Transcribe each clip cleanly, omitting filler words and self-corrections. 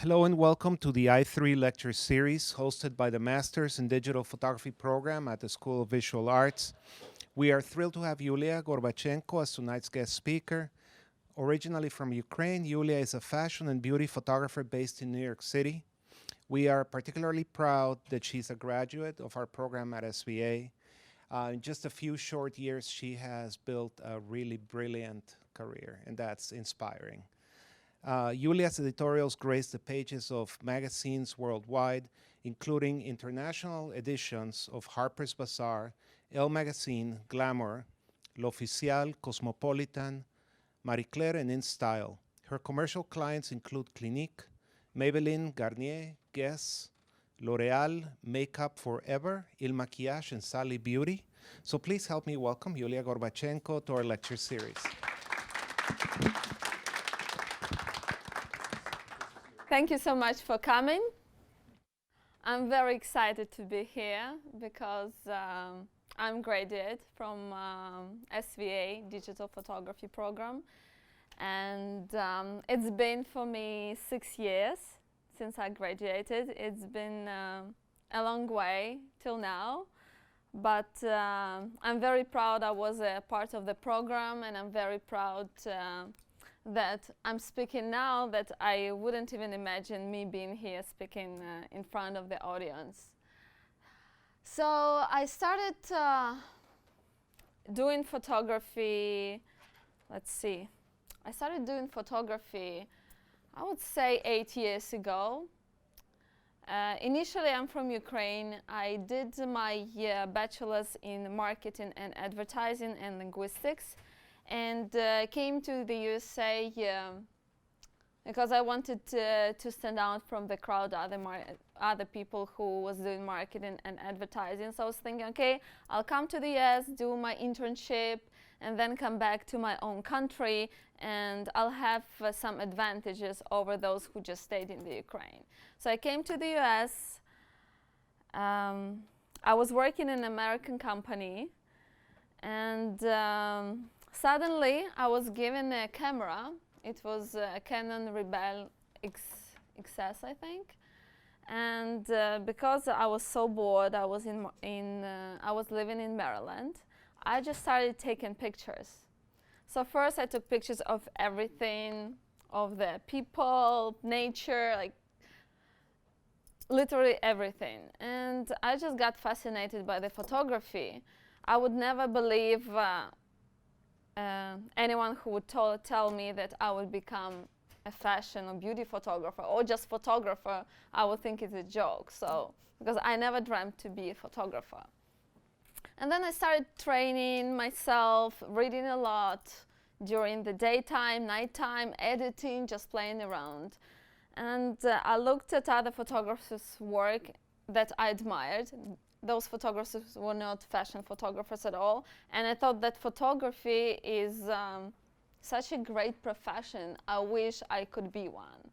Hello and welcome to the I3 lecture series hosted by the Masters in Digital Photography program at the School of Visual Arts. We are thrilled to have Yulia Gorbachenko as tonight's guest speaker. Originally from Ukraine, Yulia is a fashion and beauty photographer based in New York City. We are particularly proud that she's a graduate of our program at SVA. In just a few short years, she has built a really brilliant career, and that's inspiring. Yulia's editorials grace the pages of magazines worldwide, including international editions of Harper's Bazaar, Elle Magazine, Glamour, L'Official, Cosmopolitan, Marie Claire, and In Style. Her commercial clients include Clinique, Maybelline, Garnier, Guess, L'Oreal, Makeup Forever, Il Maquillage, and Sally Beauty. So please help me welcome Yulia Gorbachenko to our lecture series. Thank you so much for coming. I'm very excited to be here because I'm graduate from SVA Digital Photography program, and it's been for me 6 years since I graduated. It's been a long way till now, but I'm very proud I was a part of the program, and I'm very proud that I'm speaking now that I wouldn't even imagine me being here speaking in front of the audience. So I started doing photography, I started doing photography, I would say 8 years ago. Initially, I'm from Ukraine. I did my bachelor's in marketing and advertising and linguistics, and came to the USA because I wanted to stand out from the crowd, other people who was doing marketing and advertising. So I was thinking, okay, I'll come to the US, do my internship, and then come back to my own country, and I'll have some advantages over those who just stayed in the Ukraine. So I came to the US. I was working in an American company, and suddenly, I was given a camera. It was a Canon Rebel XS, I think. And because I was so bored, I was living in Maryland. I just started taking pictures. So first, I took pictures of everything, of the people, nature, like literally everything. And I just got fascinated by the photography. I would never believe anyone who would tell me that I would become a fashion or beauty photographer or just photographer. I would think it's a joke. So, because I never dreamt to be a photographer. And then I started training myself, reading a lot during the daytime, nighttime, editing, just playing around. And I looked at other photographers' work that I admired. Those photographers were not fashion photographers at all, and I thought that photography is such a great profession. I wish I could be one.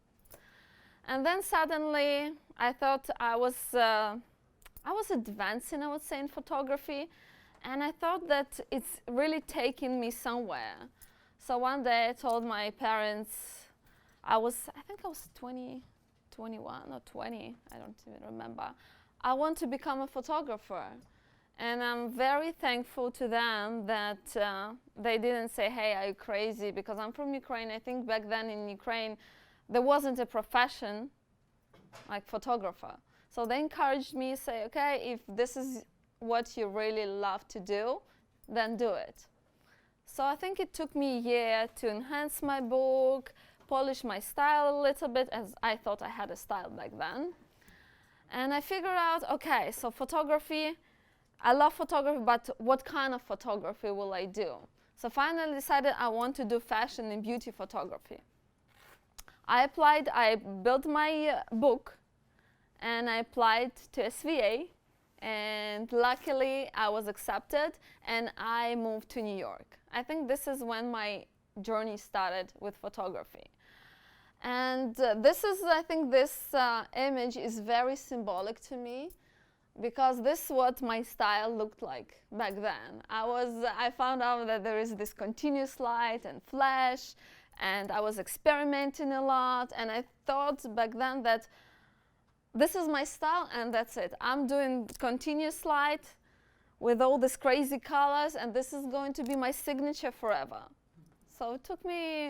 And then suddenly I thought I was advancing, I would say, in photography, and I thought that it's really taking me somewhere. So one day I told my parents, I think I was 21 or 20, I don't even remember. I want to become a photographer, and I'm very thankful to them that they didn't say, hey, are you crazy? Because I'm from Ukraine. I think back then in Ukraine, there wasn't a profession like photographer. So they encouraged me, say, okay, if this is what you really love to do, then do it. So I think it took me a year to enhance my book, polish my style a little bit, as I thought I had a style back then. And I figured out, okay, so photography, I love photography, but what kind of photography will I do? So finally decided I want to do fashion and beauty photography. I built my book, and I applied to SVA, and luckily I was accepted, and I moved to New York. I think this is when my journey started with photography. And I think this image is very symbolic to me, because this is what my style looked like back then. I found out that there is this continuous light and flash, and I was experimenting a lot, and I thought back then that this is my style and that's it. I'm doing continuous light with all these crazy colors, and this is going to be my signature forever. So it took me,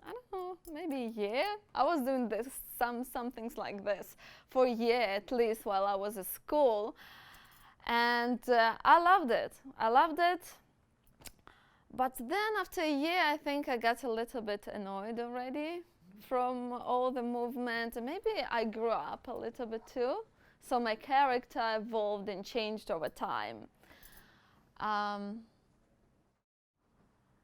I don't know, maybe a year. I was doing this, some things like this for a year at least while I was at school. And I loved it. I loved it. But then after a year, I think I got a little bit annoyed already from all the movement. And maybe I grew up a little bit too. So my character evolved and changed over time.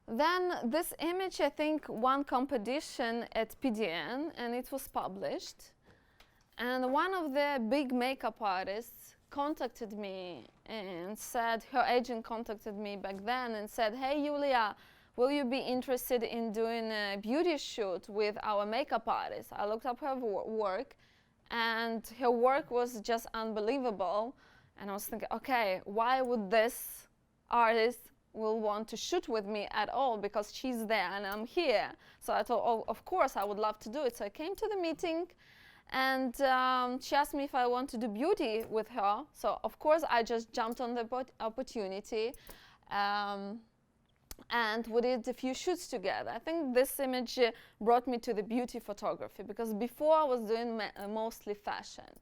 Then this image, I think, won competition at PDN, and it was published. And one of the big makeup artists contacted me and said, her agent contacted me back then and said, hey, Yulia, will you be interested in doing a beauty shoot with our makeup artist? I looked up her work, and her work was just unbelievable. And I was thinking, okay, why would this artist will want to shoot with me at all, because she's there and I'm here. So I thought, oh, of course, I would love to do it. So I came to the meeting, and she asked me if I want to do beauty with her. So of course, I just jumped on the opportunity, and we did a few shoots together. I think this image brought me to the beauty photography, because before I was doing mostly fashion.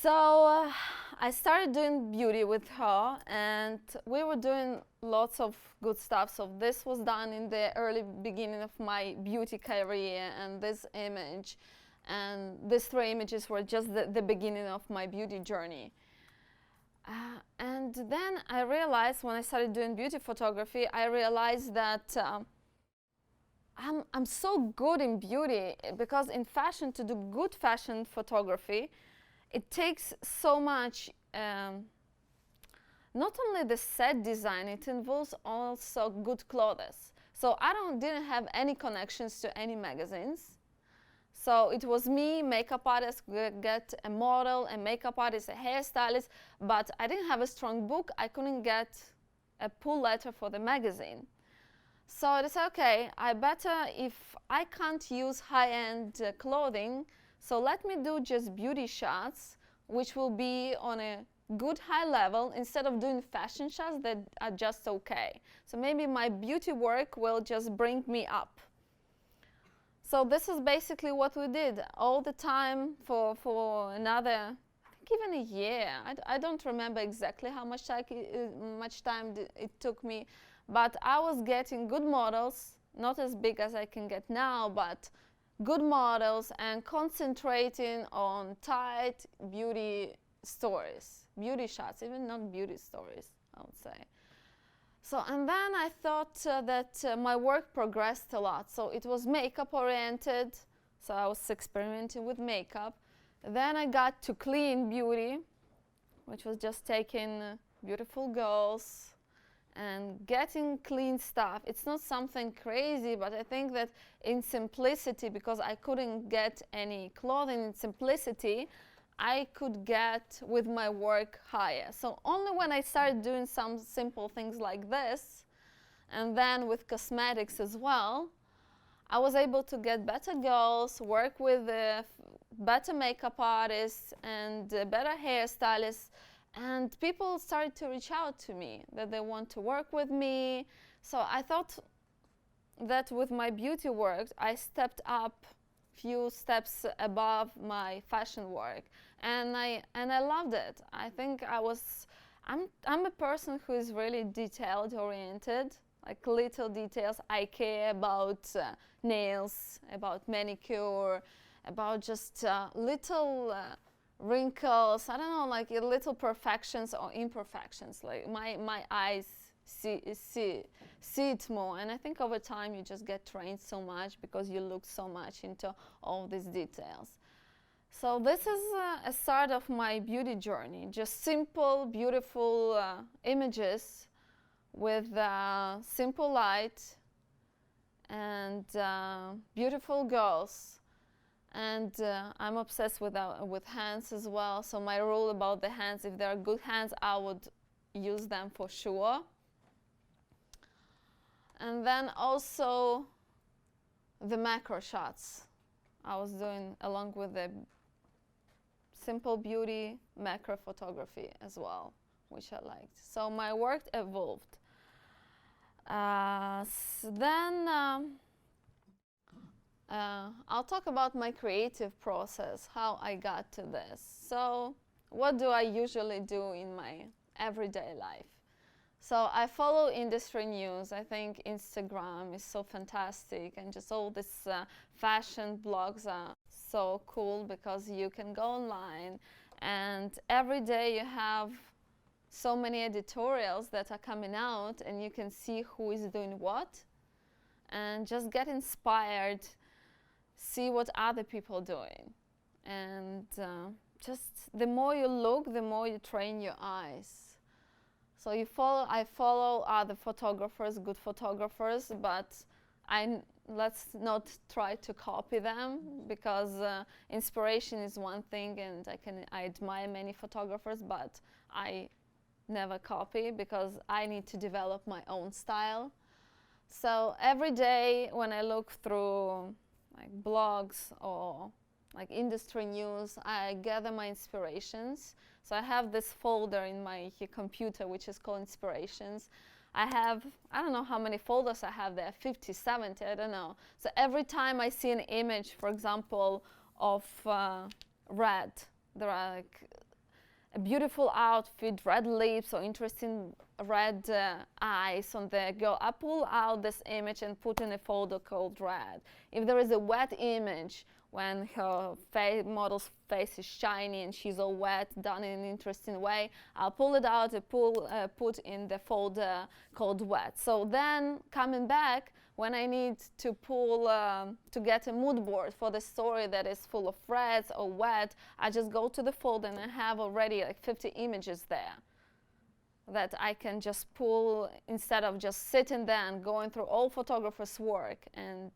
So I started doing beauty with her, and we were doing lots of good stuff. So this was done in the early beginning of my beauty career, and this image, and these 3 images were just the beginning of my beauty journey. And then I realized, when I started doing beauty photography, I realized that I'm so good in beauty, because in fashion, to do good fashion photography, it takes so much, not only the set design, it involves also good clothes. So I didn't have any connections to any magazines. So it was me, makeup artist, get a model, a makeup artist, a hairstylist, but I didn't have a strong book. I couldn't get a pull letter for the magazine. So I decided, okay, I better, if I can't use high-end clothing, so let me do just beauty shots, which will be on a good high level, instead of doing fashion shots that are just okay. So maybe my beauty work will just bring me up. So this is basically what we did all the time for another, I think even a year. I don't remember exactly how much time it took me, but I was getting good models, not as big as I can get now, but good models, and concentrating on tight beauty stories, beauty shots, even not beauty stories, I would say. So, and then I thought that my work progressed a lot. So it was makeup oriented, so I was experimenting with makeup. Then I got to clean beauty, which was just taking beautiful girls and getting clean stuff. It's not something crazy, but I think that in simplicity, because I couldn't get any clothing, in simplicity, I could get with my work higher. So only when I started doing some simple things like this, and then with cosmetics as well, I was able to get better girls, work with better makeup artists and better hairstylists. And people started to reach out to me, that they want to work with me. So I thought that with my beauty work, I stepped up few steps above my fashion work. And I loved it. I think I'm a person who is really detailed oriented, like little details. I care about nails, about manicure, about just little wrinkles, I don't know, like little perfections or imperfections. Like my eyes see it more, and I think over time you just get trained so much because you look so much into all these details. So this is a start of my beauty journey, just simple, beautiful images with simple light and beautiful girls. And I'm obsessed with hands as well. So my rule about the hands, if there are good hands, I would use them for sure. And then also the macro shots I was doing along with the simple beauty macro photography as well, which I liked. So my work evolved. Then I'll talk about my creative process, how I got to this. So what do I usually do in my everyday life? So I follow industry news. I think Instagram is so fantastic, and just all these fashion blogs are so cool because you can go online and every day you have so many editorials that are coming out and you can see who is doing what and just get inspired, see what other people are doing. And just the more you look, the more you train your eyes. So I follow other photographers, good photographers, but let's not try to copy them, because inspiration is one thing, and I admire many photographers, but I never copy because I need to develop my own style. So every day when I look through like blogs or like industry news, I gather my inspirations. So I have this folder in my computer which is called inspirations. I don't know how many folders I have there, 50, 70, I don't know. So every time I see an image, for example, of red, there are like a beautiful outfit, red lips, or interesting red eyes on the girl, I pull out this image and put in a folder called red. If there is a wet image, when her model's face is shiny and she's all wet, done in an interesting way, I'll pull it out and put in the folder called wet. So then coming back, when I need to pull, to get a mood board for the story that is full of reds or wet, I just go to the folder and I have already like 50 images there that I can just pull instead of just sitting there and going through all photographers' work and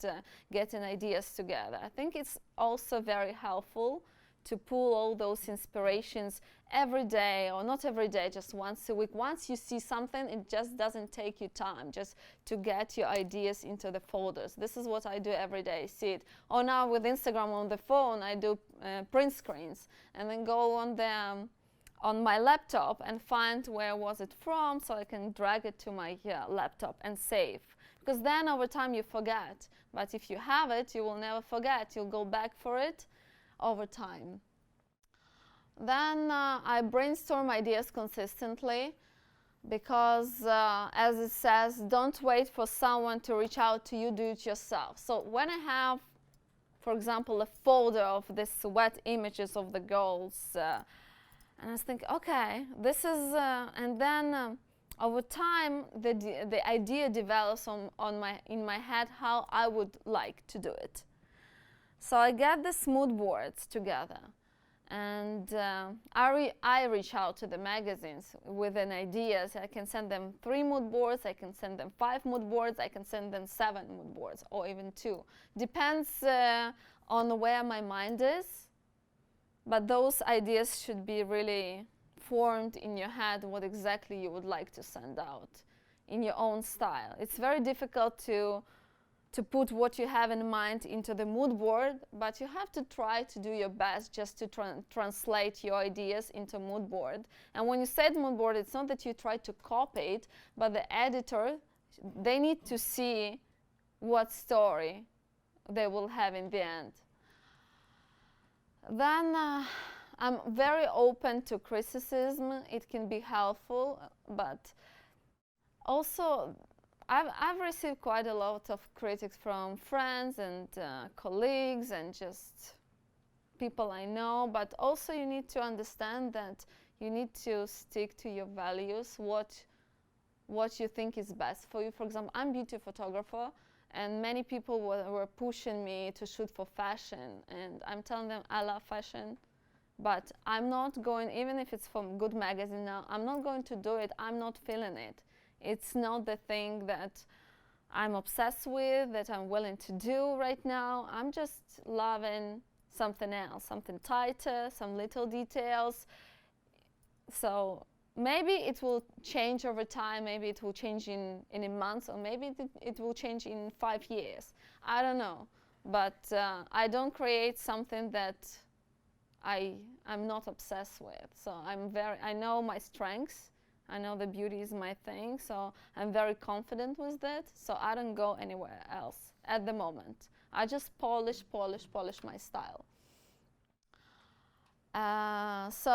getting ideas together. I think it's also very helpful to pull all those inspirations every day, or not every day, just once a week. Once you see something, it just doesn't take you time just to get your ideas into the folders. This is what I do every day, see it. Or now with Instagram on the phone, I do print screens and then go on my laptop and find where was it from, so I can drag it to my laptop and save. Because then over time you forget. But if you have it, you will never forget. You'll go back for it over time. Then I brainstorm ideas consistently, because as it says, don't wait for someone to reach out to you, do it yourself. So when I have, for example, a folder of these wet images of the girls, and I was thinking, okay, this is, and then over time, the idea develops in my head how I would like to do it. So I get the mood boards together, and I reach out to the magazines with an idea. So I can send them 3 mood boards, I can send them 5 mood boards, I can send them 7 mood boards, or even 2. Depends on where my mind is. But those ideas should be really formed in your head, what exactly you would like to send out in your own style. It's very difficult to put what you have in mind into the mood board, but you have to try to do your best just to translate your ideas into mood board. And when you say mood board, it's not that you try to copy it, but the editor, they need to see what story they will have in the end. Then I'm very open to criticism. It can be helpful, but also I've received quite a lot of critics from friends and colleagues and just people I know, but also you need to understand that you need to stick to your values, what you think is best for you. For example, I'm a beauty photographer, and many people were pushing me to shoot for fashion, and I'm telling them I love fashion, but I'm not going, even if it's from good magazine now, I'm not going to do it. I'm not feeling it. It's not the thing that I'm obsessed with, that I'm willing to do right now. I'm just loving something else, something tighter, some little details. So maybe it will change over time, maybe it will change in a month, or maybe it will change in 5 years. I don't know. But I don't create something that I'm not obsessed with. So I know my strengths. I know the beauty is my thing. So I'm very confident with that. So I don't go anywhere else at the moment. I just polish my style. As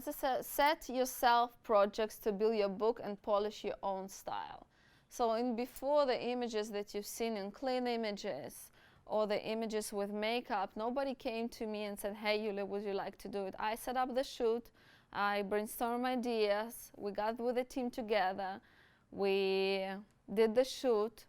I said, set yourself projects to build your book and polish your own style. So before the images that you've seen in clean images or the images with makeup, nobody came to me and said, hey, Yulia, would you like to do it? I set up the shoot, I brainstormed ideas, we got with the team together, we did the shoot,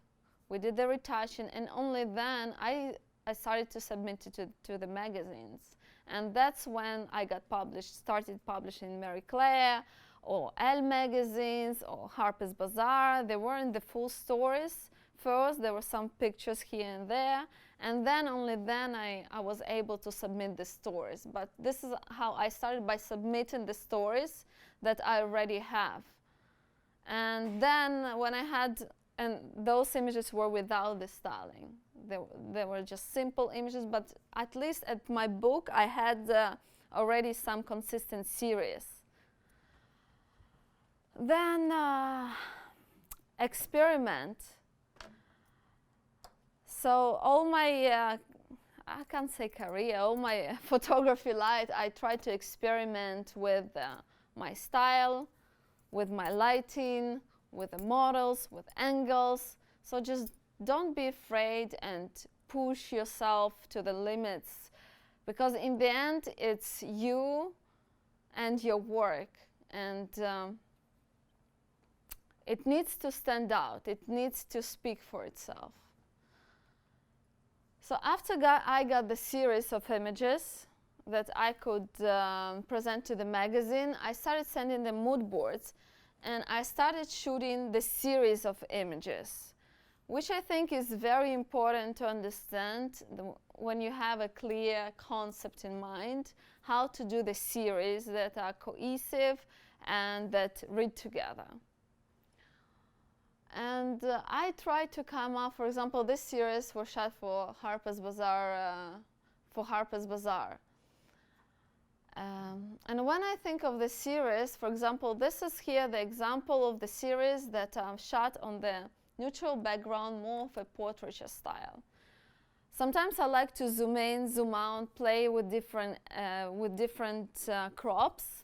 we did the retouching, and only then I started to submit it to the magazines. And that's when I got started publishing Marie Claire, or Elle magazines, or Harper's Bazaar. They weren't the full stories first. There were some pictures here and there. And then, only then, I was able to submit the stories. But this is how I started, by submitting the stories that I already have. And then when I had, and those images were without the styling. They were just simple images, but at least at my book, I had already some consistent series. Then experiment. So all my, I can't say career, all my photography life, I tried to experiment with my style, with my lighting, with the models, with angles. So just don't be afraid and push yourself to the limits, because in the end, it's you and your work. And it needs to stand out. It needs to speak for itself. So after I got the series of images that I could present to the magazine, I started sending them mood boards, and I started shooting the series of images, which I think is very important to understand when you have a clear concept in mind, how to do the series that are cohesive and that read together. And I tried to come up, for example, this series was shot for Harper's Bazaar. And when I think of the series, for example, this is here the example of the series that shot on the neutral background, more of a portraiture style. Sometimes I like to zoom in, zoom out, play with different crops.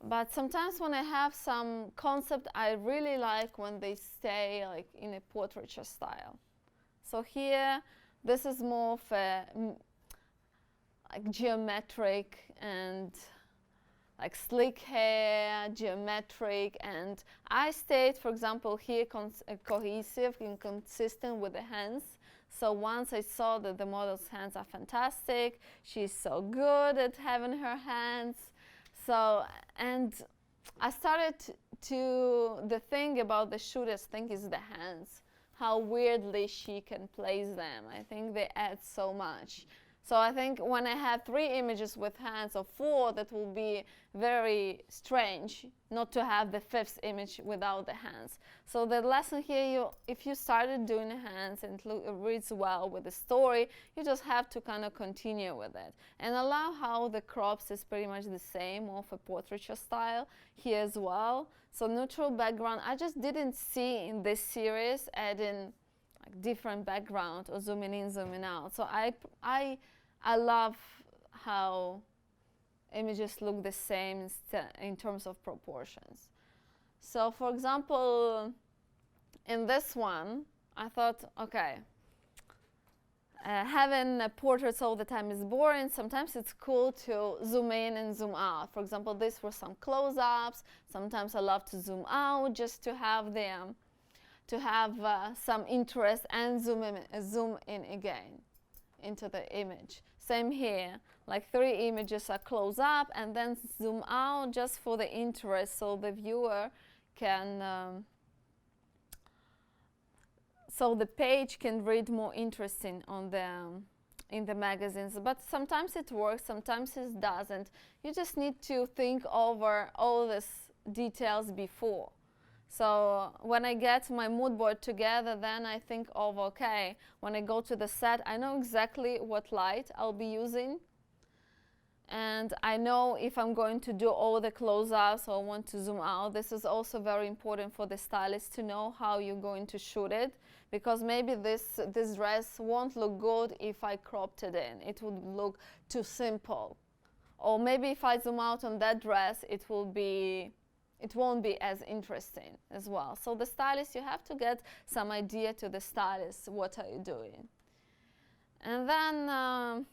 But sometimes when I have some concept, I really like when they stay like in a portraiture style. So here, this is more of a like geometric and like slick hair, geometric, and I stayed, for example, here cohesive and consistent with the hands. So once I saw that the model's hands are fantastic, she's so good at having her hands. So, and I started the thing about the shooter's thing is the hands, how weirdly she can place them. I think they add so much. So I think when I have 3 images with hands, or 4, that will be very strange not to have the 5th image without the hands. So the lesson here, if you started doing the hands and it reads well with the story, you just have to kind of continue with it. And allow how the crops is pretty much the same, of a portraiture style here as well. So neutral background, I just didn't see in this series adding like different background or zooming in, zooming out. So I love how images look the same in terms of proportions. So for example, in this one, I thought, okay, having portraits all the time is boring. Sometimes it's cool to zoom in and zoom out. For example, these were some close-ups. Sometimes I love to zoom out just to have them, some interest, and zoom in again into the image. Same here, like 3 images are close up and then zoom out just for the interest, so the viewer can, so the page can read more interesting on in the magazines, but sometimes it works, sometimes it doesn't. You just need to think over all these details before. So when I get my mood board together, then I think of, okay, when I go to the set, I know exactly what light I'll be using. And I know if I'm going to do all the close-ups or want to zoom out. This is also very important for the stylist to know how you're going to shoot it, because maybe this dress won't look good if I cropped it in. It would look too simple. Or maybe if I zoom out on that dress, it won't be as interesting as well. So the stylist, you have to get some idea to the stylist, what are you doing? And then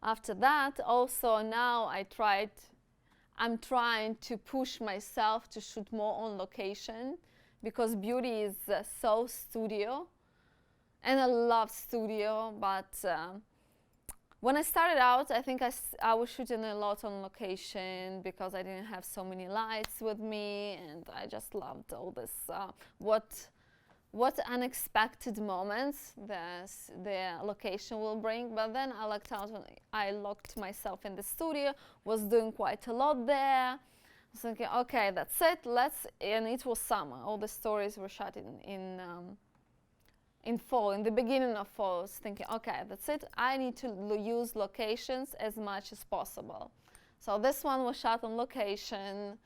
after that, also now I'm trying to push myself to shoot more on location, because beauty is so studio, and I love studio, but when I started out, I think I was shooting a lot on location because I didn't have so many lights with me, and I just loved all this, what unexpected moments the location will bring. But then I locked myself in the studio, was doing quite a lot there. I was thinking, okay, that's it, and it was summer. All the stories were shot in fall, in the beginning of fall. I was thinking, okay, that's it, I need to use locations as much as possible. So this one was shot on location.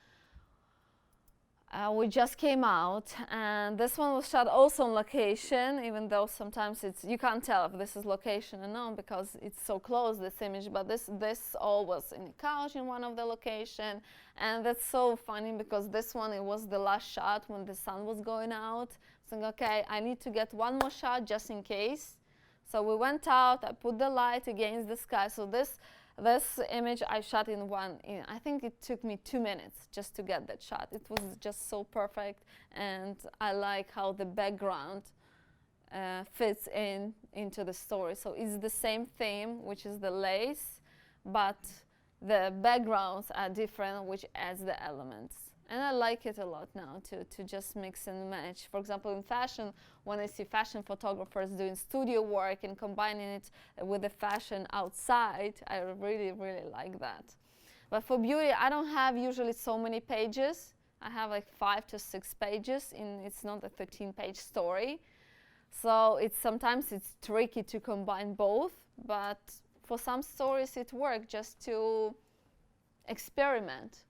We just came out, and this one was shot also on location, even though sometimes you can't tell if this is location or not because it's so close, this image. But this all was in a couch in one of the location, and that's so funny because this one, it was the last shot when the sun was going out. So okay, I need to get one more shot just in case. So we went out, I put the light against the sky. So this image I shot I think it took me 2 minutes just to get that shot. It was just so perfect, and I like how the background fits into the story. So it's the same theme, which is the lace, but the backgrounds are different, which adds the elements. And I like it a lot now to just mix and match. For example, in fashion, when I see fashion photographers doing studio work and combining it with the fashion outside, I really, really like that. But for beauty, I don't have usually so many pages. I have like 5 to 6 pages. It's not a 13-page story. So sometimes it's tricky to combine both, but for some stories it works just to experiment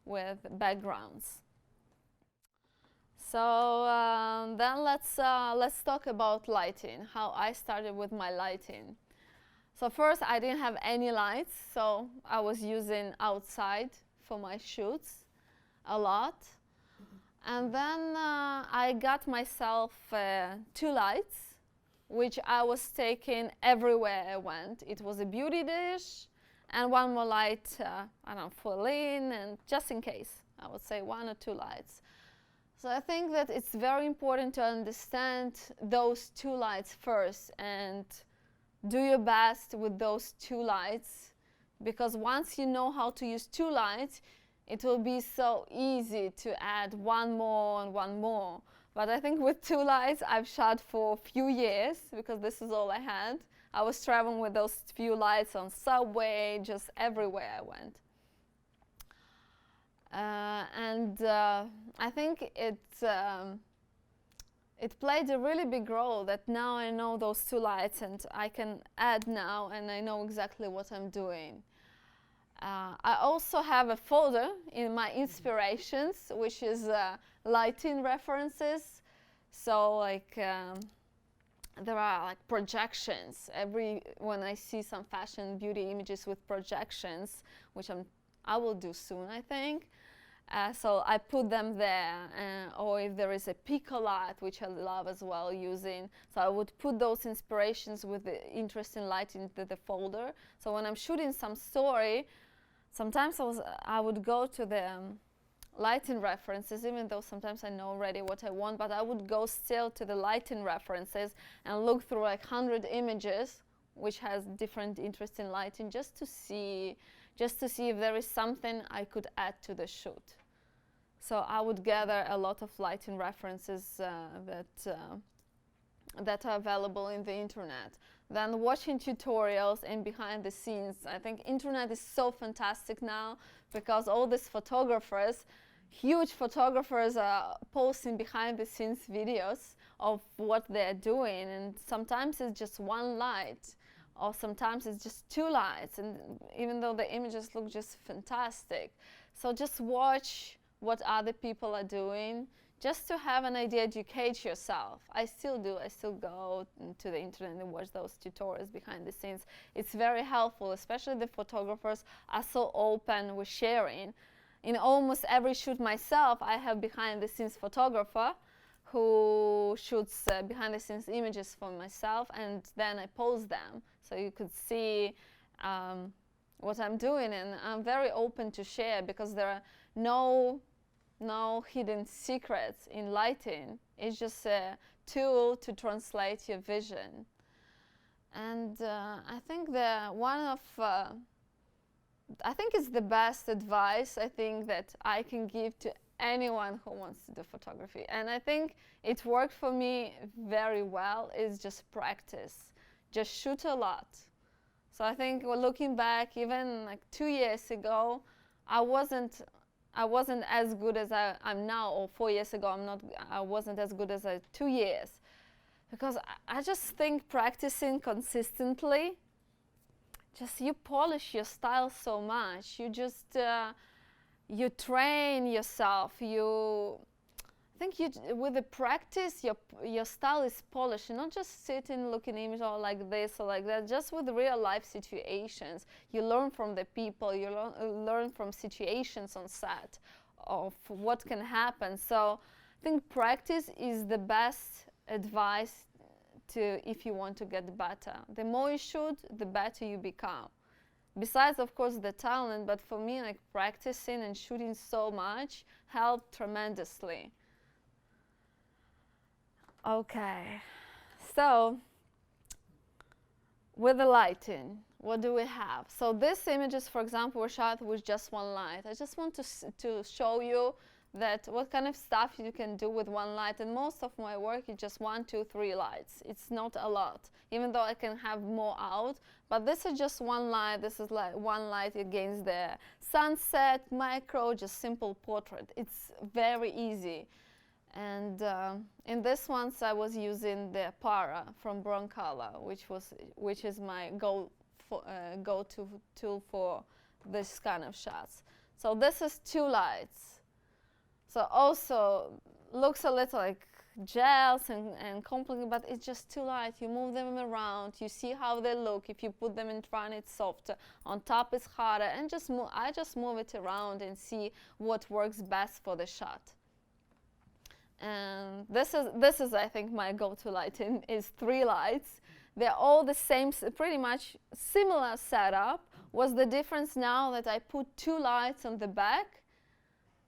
with backgrounds. So then let's talk about lighting, how I started with my lighting. So first, I didn't have any lights, so I was using outside for my shoots a lot. And then I got myself 2 lights, which I was taking everywhere I went. It was a beauty dish, and one more light, I don't know, full in, and just in case, I would say 1 or 2 lights. So I think that it's very important to understand those 2 lights first and do your best with those 2 lights, because once you know how to use 2 lights, it will be so easy to add 1 more and 1 more. But I think with 2 lights, I've shot for a few years because this is all I had. I was traveling with those few lights on subway, just everywhere I went. I think it played a really big role that now I know those 2 lights and I can add now and I know exactly what I'm doing. I also have a folder in my inspirations, which is lighting references. So like there are like projections. When I see some fashion beauty images with projections, which I will do soon, I think. So I put them there, or if there is a picolite, which I love as well using, so I would put those inspirations with the interesting light into the folder. So when I'm shooting some story, sometimes I would go to the lighting references, even though sometimes I know already what I want, but I would go still to the lighting references and look through like 100 images, which has different interesting lighting, just to see if there is something I could add to the shoot. So I would gather a lot of lighting references that are available in the internet. than watching tutorials and behind the scenes. I think internet is so fantastic now because all these photographers, huge photographers, are posting behind the scenes videos of what they're doing, and sometimes it's just one light or sometimes it's just two lights, and even though the images look just fantastic. So just watch what other people are doing, just to have an idea, educate yourself. I still do. I still go to the internet and watch those tutorials behind the scenes. It's very helpful, especially the photographers are so open with sharing. In almost every shoot myself, I have behind the scenes photographer who shoots behind the scenes images for myself, and then I post them so you could see what I'm doing, and I'm very open to share because there are no hidden secrets in lighting. It's just a tool to translate your vision. And I think I think it's the best advice I think that I can give to anyone who wants to do photography. And I think it worked for me very well, is just practice. Just shoot a lot. So I think looking back, even like 2 years ago, I wasn't as good as I'm now, or 4 years ago, I wasn't as good as 2 years. Because I just think practicing consistently, just you polish your style so much. You just, you train yourself. I think with the practice, your style is polished. You're not just sitting looking image or like this or like that. Just with real life situations, you learn from the people. You learn from situations on set of what can happen. So I think practice is the best advice if you want to get better. The more you shoot, the better you become. Besides, of course, the talent, but for me, like practicing and shooting so much helped tremendously. Okay, so with the lighting, what do we have? So these images, for example, were shot with just one light. I just want to show you that what kind of stuff you can do with one light, and most of my work is just 1, 2, 3 lights. It's not a lot, even though I can have more out, but this is just one light. This is like one light against the sunset, macro, just simple portrait. It's very easy. And in this ones I was using the Para from Broncolor, which is my go-to tool for this kind of shots. So this is 2 lights. So also looks a little like gels and complicated, but it's just 2 lights. You move them around, you see how they look. If you put them in front, it's softer. On top, it's harder. And I just move it around and see what works best for the shot. And this is I think my go-to lighting is 3 lights. They're all the same, pretty much similar setup. What's the difference now that I put 2 lights on the back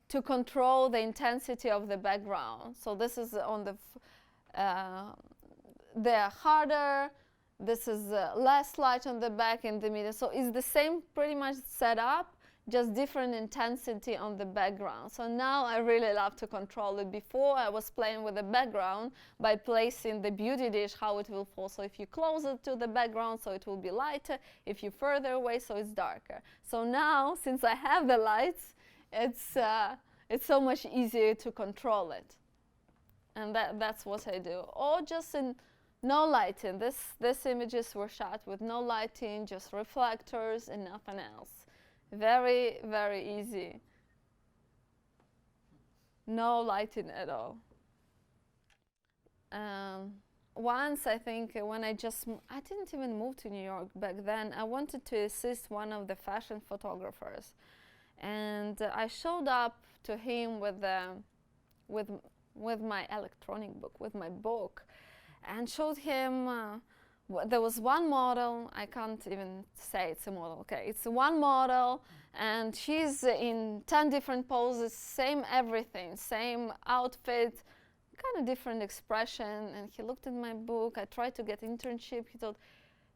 to control the intensity of the background. So this is on the, they're harder. This is less light on the back and the middle. So it's the same pretty much setup, just different intensity on the background. So now I really love to control it. Before I was playing with the background by placing the beauty dish, how it will fall. So if you close it to the background, so it will be lighter. If you further away, so it's darker. So now, since I have the lights, it's so much easier to control it. And that's what I do. Or just in no lighting. These images were shot with no lighting, just reflectors and nothing else. Very, very easy. No lighting at all. Once, I think, when I didn't even move to New York back then. I wanted to assist one of the fashion photographers. And I showed up to him with my electronic book, with my book, and showed him there was one model. I can't even say it's a model. Okay, it's one model, and she's in 10 different poses, same everything, same outfit, kind of different expression. And he looked at my book. I tried to get internship. He told,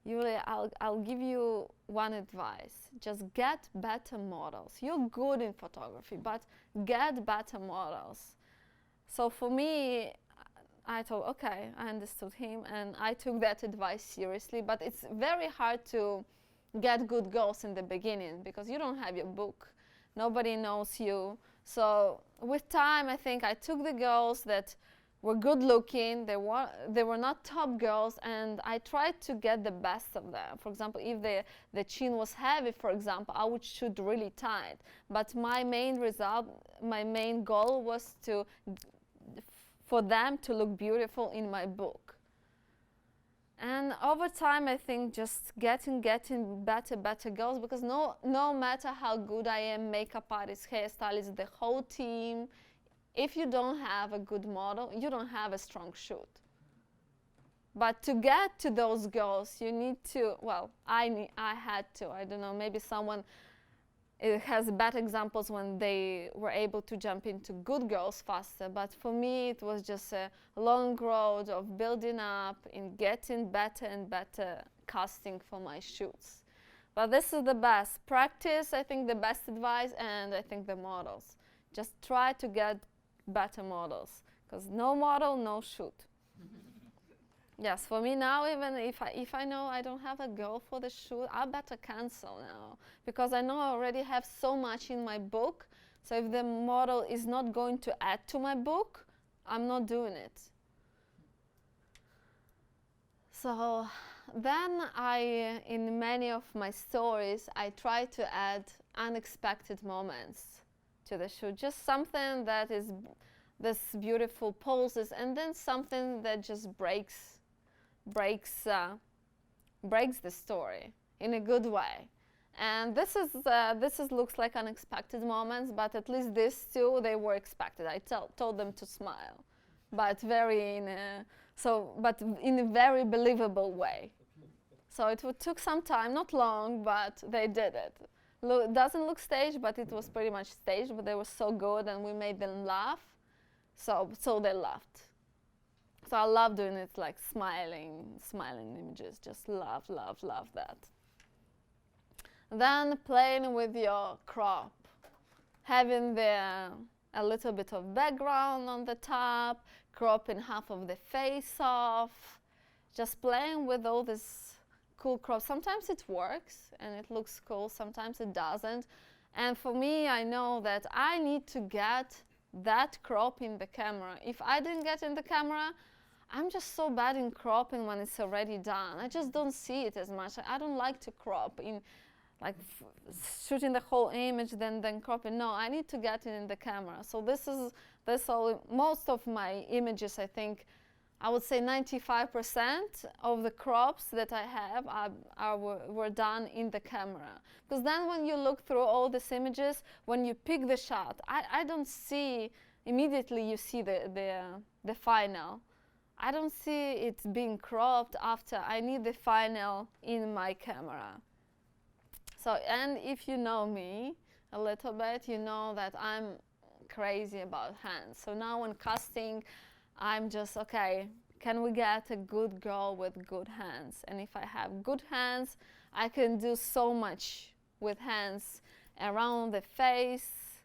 Yulia, I'll give you one advice. Just get better models. You're good in photography, but get better models. So for me, I thought, okay, I understood him, and I took that advice seriously. But it's very hard to get good girls in the beginning because you don't have your book. Nobody knows you. So with time, I think I took the girls that were good looking. They were not top girls, and I tried to get the best of them. For example, if the chin was heavy, for example, I would shoot really tight. But my main goal was for them to look beautiful in my book. And over time, I think just getting better girls, because no matter how good I am, makeup artist, hairstylist, the whole team, if you don't have a good model, you don't have a strong shoot. But to get to those girls, you need to, well, I had to, I don't know, maybe someone it has bad examples when they were able to jump into good girls faster, but for me it was just a long road of building up and getting better and better casting for my shoots. But this is the best practice, I think, the best advice, and I think the models. Just try to get better models, because no model, no shoot. Yes, for me now, even if I know I don't have a girl for the shoot, I better cancel now, because I know I already have so much in my book. So if the model is not going to add to my book, I'm not doing it. So then in many of my stories, I try to add unexpected moments to the shoot, just something that is this beautiful poses, and then something that just breaks the story in a good way. And this looks like unexpected moments, but at least these two, they were expected. I told them to smile, but in a very believable way. So it took some time, not long, but they did it. It doesn't look staged, but it was pretty much staged, but they were so good, and we made them laugh, so they laughed. So I love doing it, like smiling images, just love that. Then playing with your crop, having a little bit of background on the top, cropping half of the face off, just playing with all this cool crop. Sometimes it works and it looks cool, sometimes it doesn't. And for me, I know that I need to get that crop in the camera. If I didn't get in the camera, I'm just so bad in cropping when it's already done. I just don't see it as much. I don't like to crop in, like shooting the whole image, then cropping. No, I need to get it in the camera. So most of my images, I think, I would say 95% of the crops that I have were done in the camera. Because then when you look through all these images, when you pick the shot, I don't see, immediately you see the final. I don't see it being cropped after. I need the final in my camera. So, and if you know me a little bit, you know that I'm crazy about hands. So now when casting, I'm just, okay, can we get a good girl with good hands? And if I have good hands, I can do so much with hands around the face,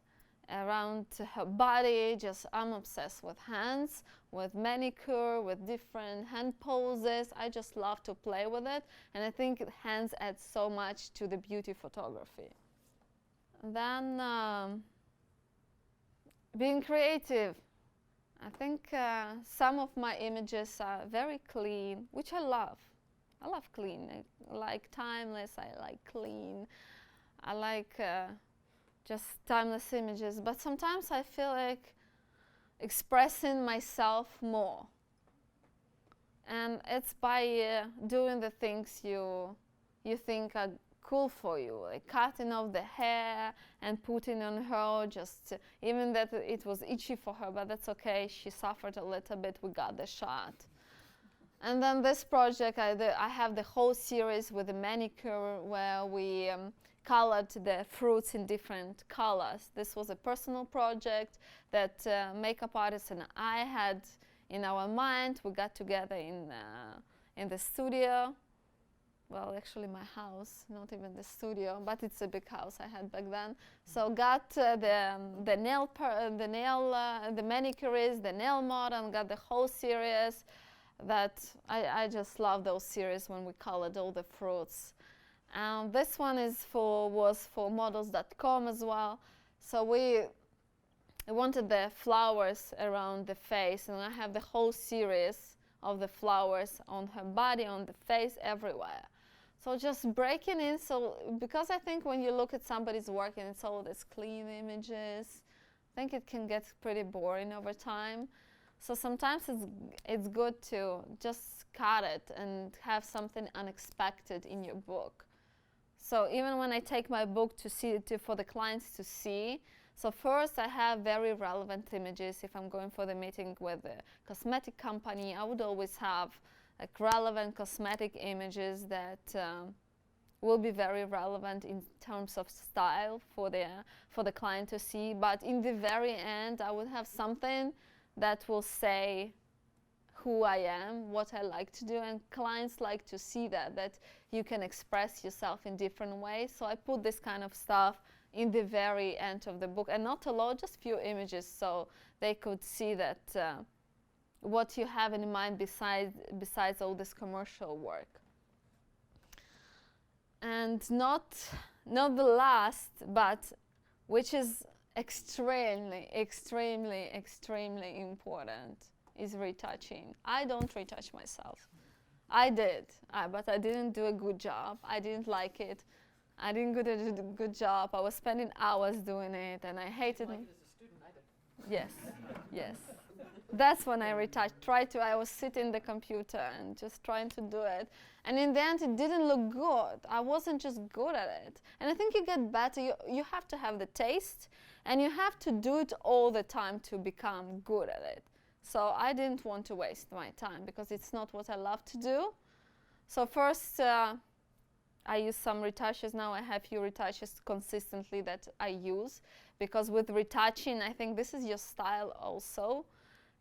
around her body. Just, I'm obsessed with hands, with manicure, with different hand poses. I just love to play with it, and I think hands add so much to the beauty photography. And then being creative. I think some of my images are very clean, which I love. I love clean. I like timeless, I like clean. I like just timeless images, but sometimes I feel like expressing myself more. And it's by doing the things you think are cool for you, like cutting off the hair and putting on her, just even that it was itchy for her, but that's okay, she suffered a little bit, we got the shot. And then this project, I have the whole series with the manicure where we colored the fruits in different colors. This was a personal project that makeup artist and I had in our mind. We got together in the studio, well, actually my house, not even the studio, but it's a big house I had back then. So got the manicurist, the nail model, got the whole series. That I just love those series when we colored all the fruits. This one was for models.com as well. So I wanted the flowers around the face, and I have the whole series of the flowers on her body, on the face, everywhere. So just breaking in, so because I think when you look at somebody's work and it's all these clean images, I think it can get pretty boring over time. So sometimes it's good to just cut it and have something unexpected in your book. So even when I take my book for the clients to see, so first I have very relevant images. If I'm going for the meeting with a cosmetic company, I would always have like relevant cosmetic images that will be very relevant in terms of style for the client to see. But in the very end, I would have something that will say who I am, what I like to do, and clients like to see that you can express yourself in different ways. So I put this kind of stuff in the very end of the book, and not a lot, just few images, so they could see that what you have in mind besides all this commercial work. And not the last, but which is extremely important, is retouching. I don't retouch myself. I did, but I didn't do a good job. I didn't like it. I didn't do a good job. I was spending hours doing it, and I hated it. Like it as a student, I did. Yes, yes. That's when I retouched. I was sitting in the computer and just trying to do it. And in the end, it didn't look good. I wasn't just good at it. And I think you get better. You have to have the taste, and you have to do it all the time to become good at it. So I didn't want to waste my time because it's not what I love to do. So first, I use some retouches. Now I have few retouches consistently that I use, because with retouching, I think this is your style also.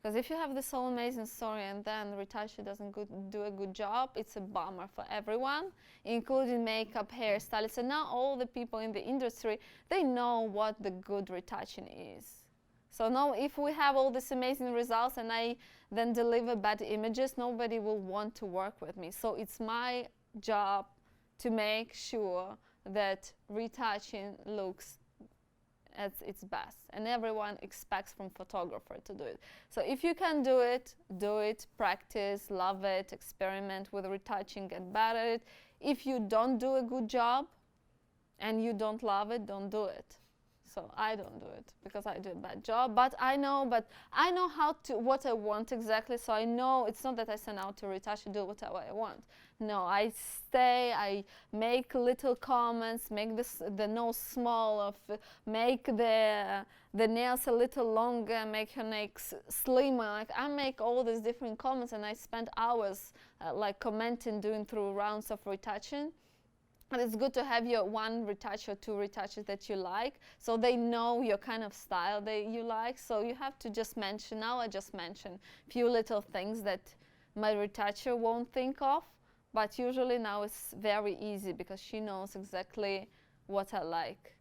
Because if you have this whole amazing story and then the retoucher doesn't do a good job, it's a bummer for everyone, including makeup, hairstylists, and now all the people in the industry, they know what the good retouching is. So now if we have all these amazing results and I then deliver bad images, nobody will want to work with me. So it's my job to make sure that retouching looks at its best, and everyone expects from photographer to do it. So if you can do it, practice, love it, experiment with retouching, get better at it. If you don't do a good job and you don't love it, don't do it. So I don't do it because I do a bad job, but I know what I want exactly. So I know it's not that I send out to retouch and do whatever I want. No, I stay, I make little comments, make the nose small, make the nails a little longer, make her nails slimmer. Like, I make all these different comments, and I spend hours like commenting, doing through rounds of retouching. And it's good to have your one retouch or two retouches that you like, so they know your kind of style that you like. So you have to just mention, now I just mention a few little things that my retoucher won't think of, but usually now it's very easy because she knows exactly what I like.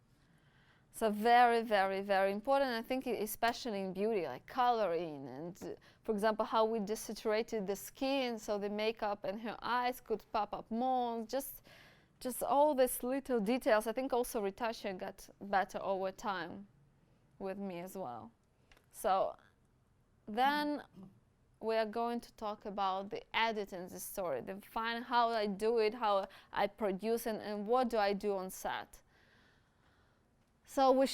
So very, very, very important. I think especially in beauty, like coloring and, for example, how we desaturated the skin so the makeup and her eyes could pop up more. Just all these little details. I think also retouching got better over time with me as well. So then we are going to talk about the editing the story, how I do it, how I produce, and what do I do on set. So we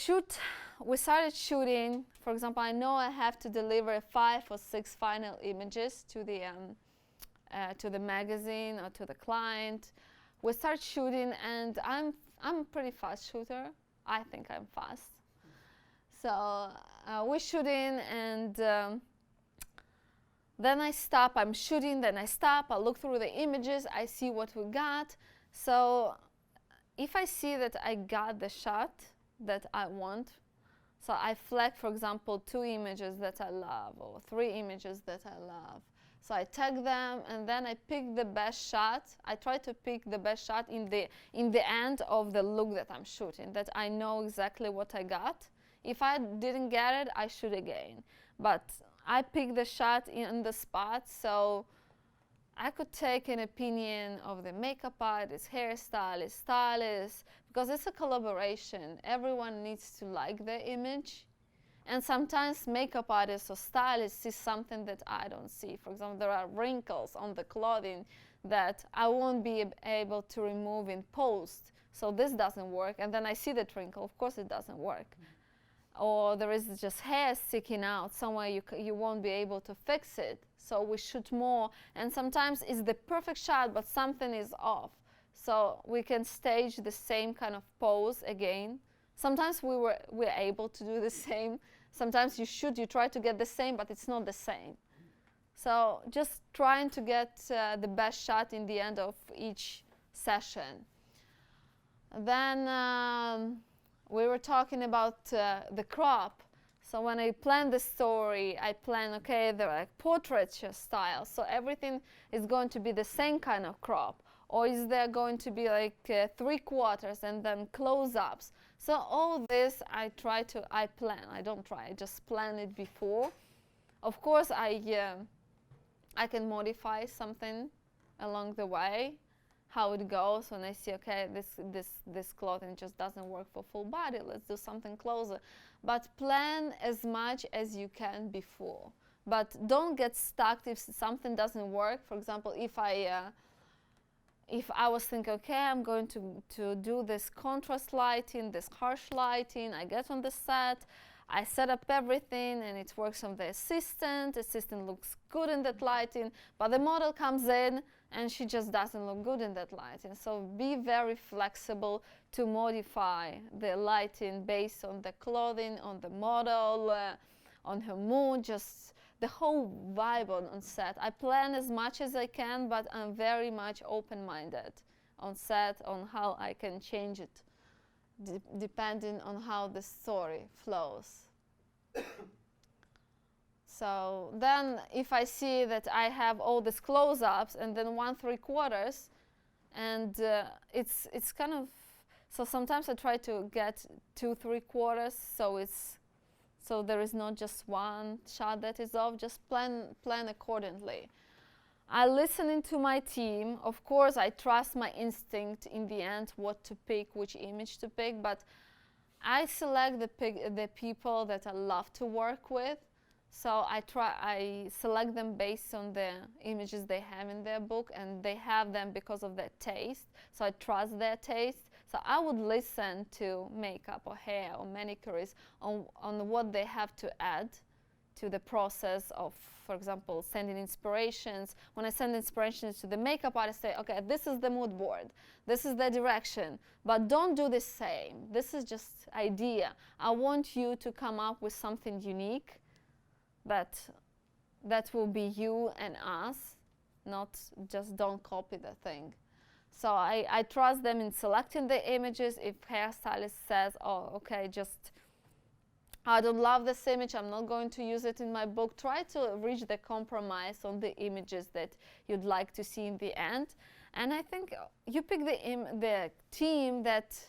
started shooting. For example, I know I have to deliver 5 or 6 final images to the magazine or to the client. We start shooting, and I'm a pretty fast shooter. I think I'm fast. So we're shooting, and then I stop. I'm shooting, then I stop. I look through the images. I see what we got. So if I see that I got the shot that I want, so I flag, for example, 2 images that I love or 3 images that I love. So I tag them, and then I pick the best shot. I try to pick the best shot in the end of the look that I'm shooting, that I know exactly what I got. If I didn't get it, I shoot again. But I pick the shot in the spot, so I could take an opinion of the makeup artist, hairstylist, stylist, because it's a collaboration. Everyone needs to like the image. And sometimes makeup artists or stylists see something that I don't see. For example, there are wrinkles on the clothing that I won't be able to remove in post. So this doesn't work. And then I see the wrinkle. Of course it doesn't work. Or there is just hair sticking out somewhere, you won't be able to fix it. So we shoot more. And sometimes it's the perfect shot, but something is off. So we can stage the same kind of pose again. Sometimes we're able to do the same. Sometimes you try to get the same, but it's not the same. So just trying to get the best shot in the end of each session. Then we were talking about the crop. So when I plan the story, I plan, okay, they're like portraiture style. So everything is going to be the same kind of crop. Or is there going to be like 3/4 and then close-ups? So all this I just plan it before. Of course, I can modify something along the way, how it goes, when I see, okay, this clothing just doesn't work for full body, let's do something closer. But plan as much as you can before. But don't get stuck if something doesn't work. For example, if I was thinking, okay, I'm going to do this contrast lighting, this harsh lighting, I get on the set, I set up everything, and it works on the assistant looks good in that lighting, but the model comes in, and she just doesn't look good in that lighting. So be very flexible to modify the lighting based on the clothing, on the model, on her mood, just the whole vibe on set. I plan as much as I can, but I'm very much open-minded on set on how I can change it depending on how the story flows. So then if I see that I have all these close-ups and then 1/3, and it's kind of, so sometimes I try to get 2/3, so there is not just one shot that is off. Just plan accordingly. I listen into my team. Of course, I trust my instinct in the end what to pick, which image to pick, but I select the people that I love to work with. So I select them based on the images they have in their book, and they have them because of their taste. So I trust their taste. So I would listen to makeup or hair or manicurists on what they have to add to the process of, for example, sending inspirations. When I send inspirations to the makeup artist, I say, okay, this is the mood board, this is the direction, but don't do the same. This is just idea. I want you to come up with something unique that will be you and us, not just don't copy the thing. So I trust them in selecting the images. If hairstylist says, oh, okay, just I don't love this image, I'm not going to use it in my book, try to reach the compromise on the images that you'd like to see in the end. And I think you pick the team that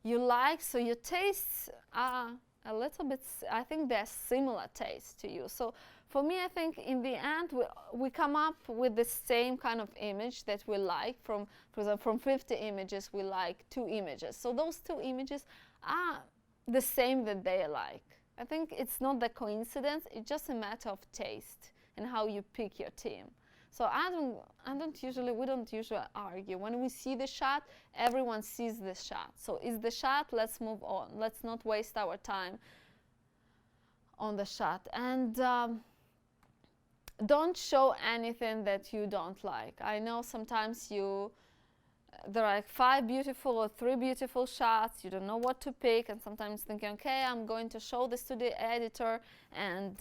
you like, so your tastes are a little bit, I think they're similar tastes to you. So for me, I think in the end, we come up with the same kind of image that we like. For example, from 50 images, we like 2 images. So those 2 images are the same that they like. I think it's not the coincidence, it's just a matter of taste and how you pick your team. So we don't usually argue. When we see the shot, everyone sees the shot. So is the shot, let's move on. Let's not waste our time on the shot. And don't show anything that you don't like. I know sometimes there are like 5 beautiful or 3 beautiful shots, you don't know what to pick, and sometimes thinking, okay, I'm going to show this to the editor and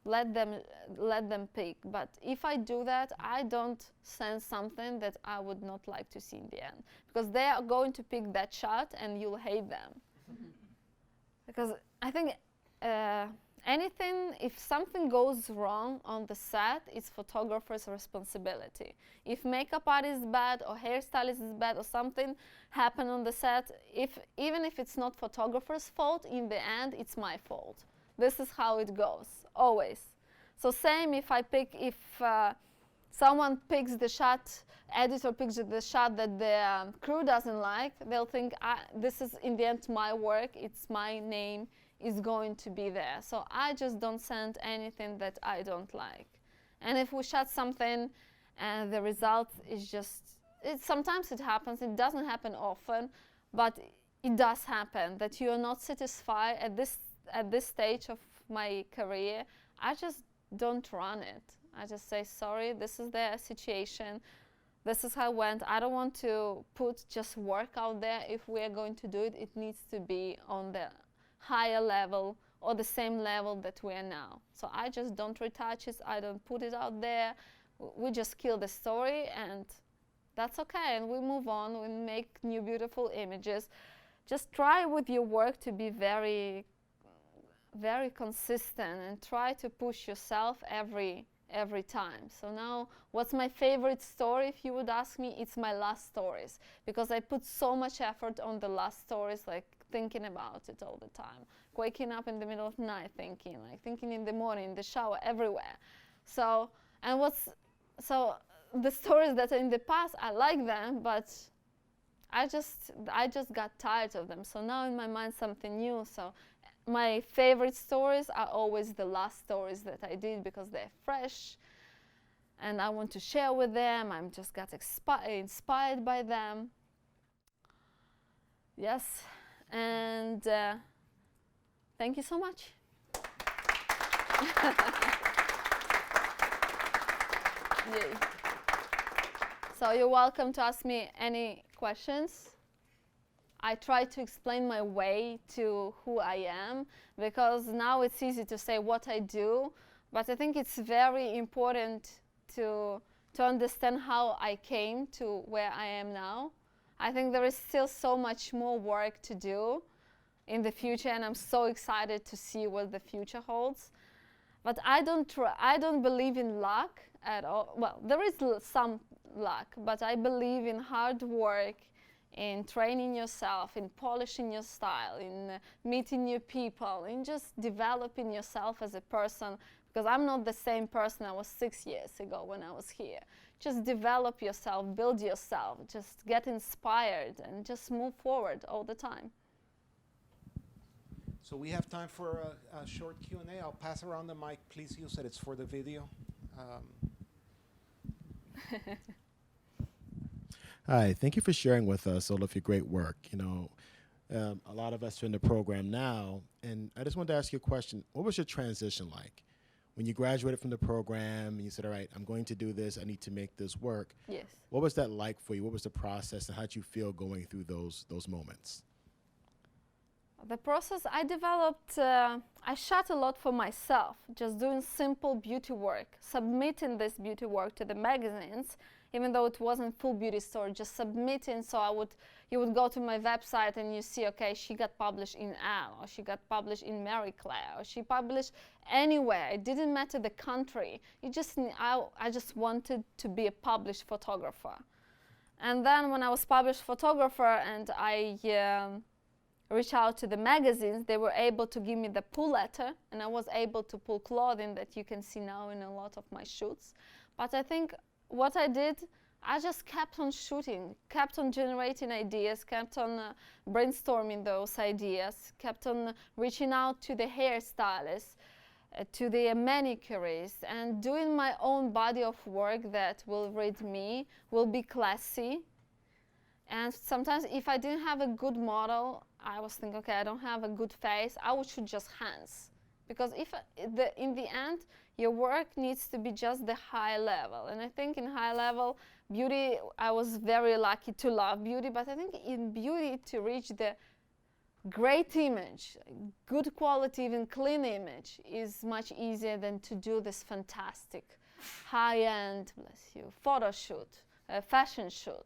let them pick. But if I do that, I don't send something that I would not like to see in the end, because they are going to pick that shot and you'll hate them. Because I think anything, if something goes wrong on the set, it's photographer's responsibility. If makeup artist is bad or hairstylist is bad or something happened on the set, even if it's not photographer's fault, in the end, it's my fault. This is how it goes, always. So same if someone picks the shot, editor picks the shot that the crew doesn't like, they'll think, this is in the end my work, it's my name is going to be there. So I just don't send anything that I don't like. And if we shot something and the result is just, sometimes it happens, it doesn't happen often, but it does happen that you are not satisfied at this stage of my career. I just don't run it. I just say, sorry, this is the situation, this is how it went. I don't want to put just work out there. If we are going to do it, it needs to be on the higher level or the same level that we are now. So I just don't retouch it, I don't put it out there. We just kill the story and that's okay, and we move on, we make new beautiful images. Just try with your work to be very, very consistent and try to push yourself every time. So now, what's my favorite story, if you would ask me? It's my last stories, because I put so much effort on the last stories, like thinking about it all the time, waking up in the middle of the night thinking, like thinking in the morning, in the shower, everywhere. So the stories that are in the past, I like them, but I just got tired of them. So now in my mind something new. So my favorite stories are always the last stories that I did, because they're fresh and I want to share with them. I'm just got inspired by them. Yes, and thank you so much. Yay. So you're welcome to ask me any questions. I try to explain my way to who I am, because now it's easy to say what I do, but I think it's very important to understand how I came to where I am now. I think there is still so much more work to do in the future, and I'm so excited to see what the future holds. But I don't believe in luck at all. Well, there is some luck, but I believe in hard work, in training yourself, in polishing your style, in meeting new people, in just developing yourself as a person, because I'm not the same person I was 6 years ago when I was here. Just develop yourself, build yourself, just get inspired, and just move forward all the time. So we have time for a short Q&A. I'll pass around the mic. Please use it. It's for the video. Hi, thank you for sharing with us all of your great work. You know, a lot of us are in the program now, and I just wanted to ask you a question. What was your transition like? When you graduated from the program and you said, all right, I'm going to do this, I need to make this work. Yes. What was that like for you? What was the process, and how did you feel going through those moments? The process I developed, I shot a lot for myself, just doing simple beauty work, submitting this beauty work to the magazines, even though it wasn't full beauty story, just submitting. So you would go to my website and you see, okay, she got published in Elle, or she got published in Marie Claire, or she published anywhere. It didn't matter the country. I just wanted to be a published photographer. And then when I was published photographer and I reached out to the magazines, they were able to give me the pull letter, and I was able to pull clothing that you can see now in a lot of my shoots. But I think what I did, I just kept on shooting, kept on generating ideas, kept on brainstorming those ideas, kept on reaching out to the hairstylists, to the manicurists, and doing my own body of work that will read me, will be classy. And sometimes if I didn't have a good model, I was thinking, okay, I don't have a good face, I would shoot just hands. Because in the end, your work needs to be just the high level. And I think in high level, beauty, I was very lucky to love beauty, but I think in beauty, to reach the great image, good quality, even clean image, is much easier than to do this fantastic high-end, bless you, photo shoot, fashion shoot.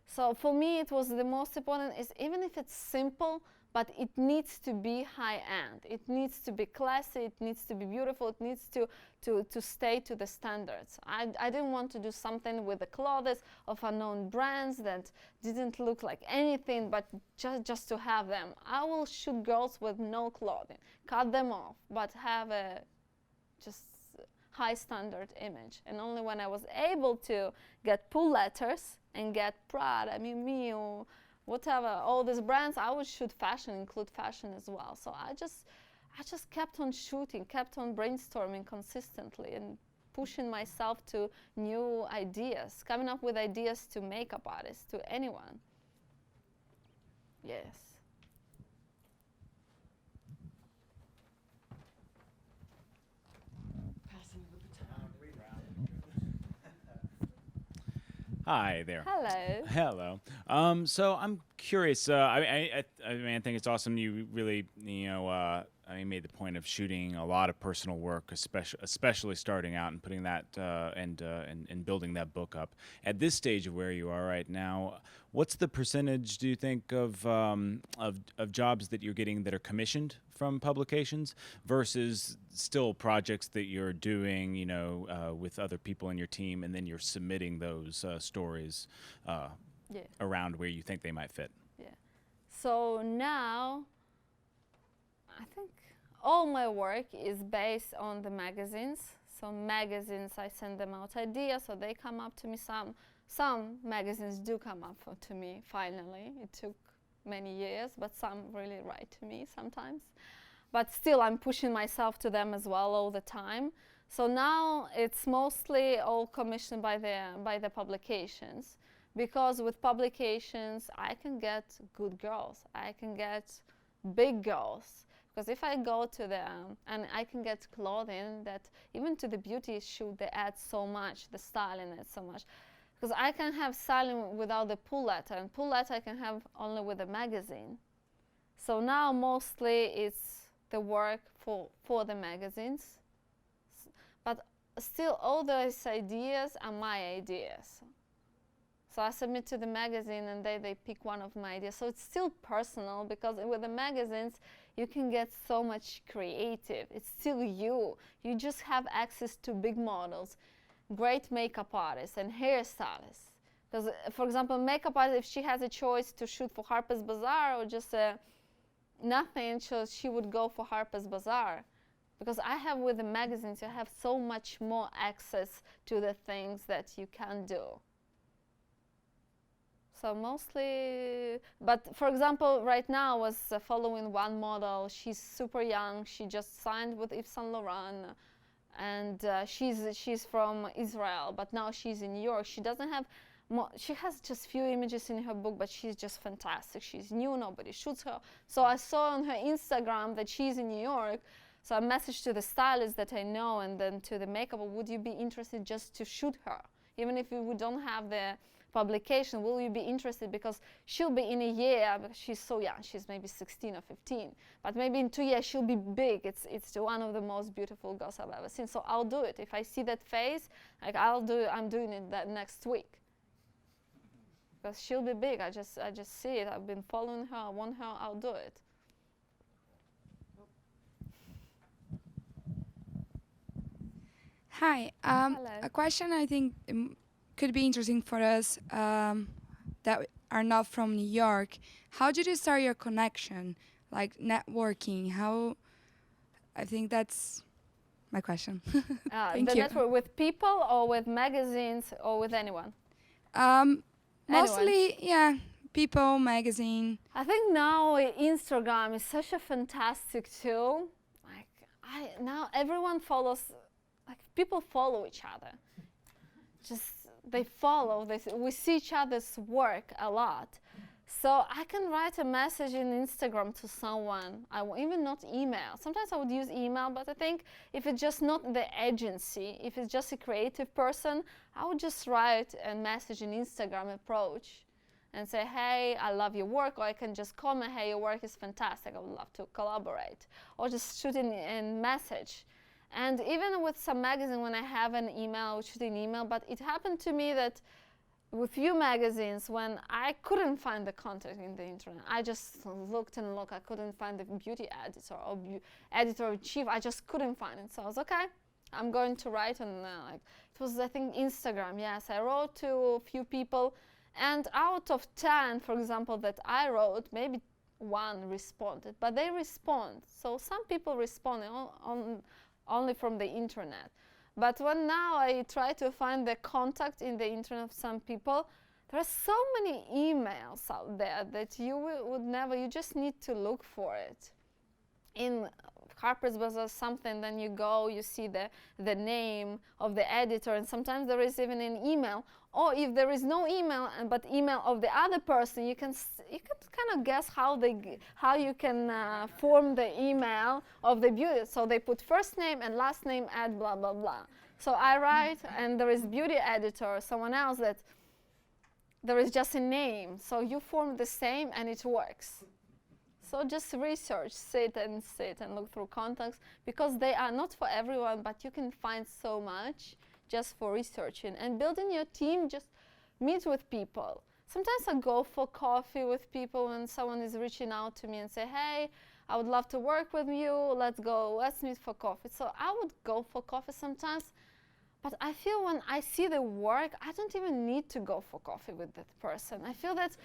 So for me, it was the most important is, even if it's simple, but it needs to be high-end. It needs to be classy, it needs to be beautiful, it needs to stay to the standards. I didn't want to do something with the clothes of unknown brands that didn't look like anything, but just to have them. I will shoot girls with no clothing, cut them off, but have a just high standard image. And only when I was able to get pull letters and get Prada, Miu Miu, whatever, all these brands, I would shoot fashion, include fashion as well. So I just kept on shooting, kept on brainstorming consistently and pushing myself to new ideas, coming up with ideas to makeup artists, to anyone. Yes. Hi there. Hello. Hello. So I'm curious. I mean, I think it's awesome. You really, I made the point of shooting a lot of personal work, especially starting out and putting that and building that book up. At this stage of where you are right now, what's the percentage, do you think, of jobs that you're getting that are commissioned from publications versus still projects that you're doing, with other people in your team, and then you're submitting those stories around where you think they might fit? Yeah. So now, I think all my work is based on the magazines. So magazines, I send them out ideas, so they come up to me. Some magazines do come up to me finally. It took many years, but some really write to me sometimes. But still, I'm pushing myself to them as well all the time. So now it's mostly all commissioned by the publications, because with publications I can get good girls, I can get big girls. Because if I go to them and I can get clothing that even to the beauty shoot they add so much, the styling adds so much. Because I can have styling without the pull letter, and pull letter I can have only with a magazine. So now mostly it's the work for the magazines. But still all those ideas are my ideas. So I submit to the magazine and they pick one of my ideas. So it's still personal, because with the magazines you can get so much creative. It's still you. You just have access to big models, great makeup artists and hairstylists. Because, for example, makeup artist, if she has a choice to shoot for Harper's Bazaar or just nothing, she would go for Harper's Bazaar. Because I have with the magazines, you have so much more access to the things that you can do. So mostly, but for example, right now I was following one model. She's super young. She just signed with Yves Saint Laurent, and she's from Israel, but now she's in New York. She doesn't have, she has just few images in her book, but she's just fantastic. She's new, nobody shoots her. So I saw on her Instagram that she's in New York. So I messaged to the stylist that I know, and then to the makeup, would you be interested just to shoot her? Even if we don't have the publication, will you be interested? Because she'll be in a year, because she's so young, she's maybe 16 or 15, but maybe in 2 years she'll be big. It's one of the most beautiful girls I've ever seen. So I'll do it. If I see that face, like I'm doing it that next week. Because she'll be big. I just see it. I've been following her, I want her, I'll do it. Hi. Hello. A question I think could be interesting for us that are not from New York. How did you start your connection, like networking? I think that's my question. Thank the you. network with people or with magazines or with anyone? Mostly, yeah, people, magazine. I think now Instagram is such a fantastic tool. Like now everyone follows, like people follow each other. Just they follow. We see each other's work a lot. So I can write a message in Instagram to someone. Even not email. Sometimes I would use email, but I think if it's just not the agency, if it's just a creative person, I would just write a message in Instagram approach and say, hey, I love your work, or I can just comment, hey, your work is fantastic, I would love to collaborate, or just shoot in message. And even with some magazine, when I have an email, I would shoot an email, but it happened to me that with few magazines when I couldn't find the contact in the internet. I just looked and looked. I couldn't find the beauty editor or editor-in-chief. I just couldn't find it. So I was okay. I'm going to write on like it was, I think, Instagram. Yes, I wrote to a few people, and out of 10, for example, that I wrote, maybe one responded, but they respond. So some people respond only from the internet. But when now I try to find the contact in the internet of some people, there are so many emails out there that you would never, you just need to look for it. In Harper's Bazaar something, then you go, you see the name of the editor, and sometimes there is even an email. Or if there is no email, but email of the other person, you can kind of guess how you can form the email of the beauty. So they put first name and last name at blah blah blah. So I write, and there is beauty editor, someone else that there is just a name. So you form the same, and it works. So just research, sit and look through contacts, because they are not for everyone, but you can find so much just for researching. And building your team, just meet with people. Sometimes I go for coffee with people when someone is reaching out to me and say, hey, I would love to work with you, let's meet for coffee. So I would go for coffee sometimes, but I feel when I see the work, I don't even need to go for coffee with that person. I feel that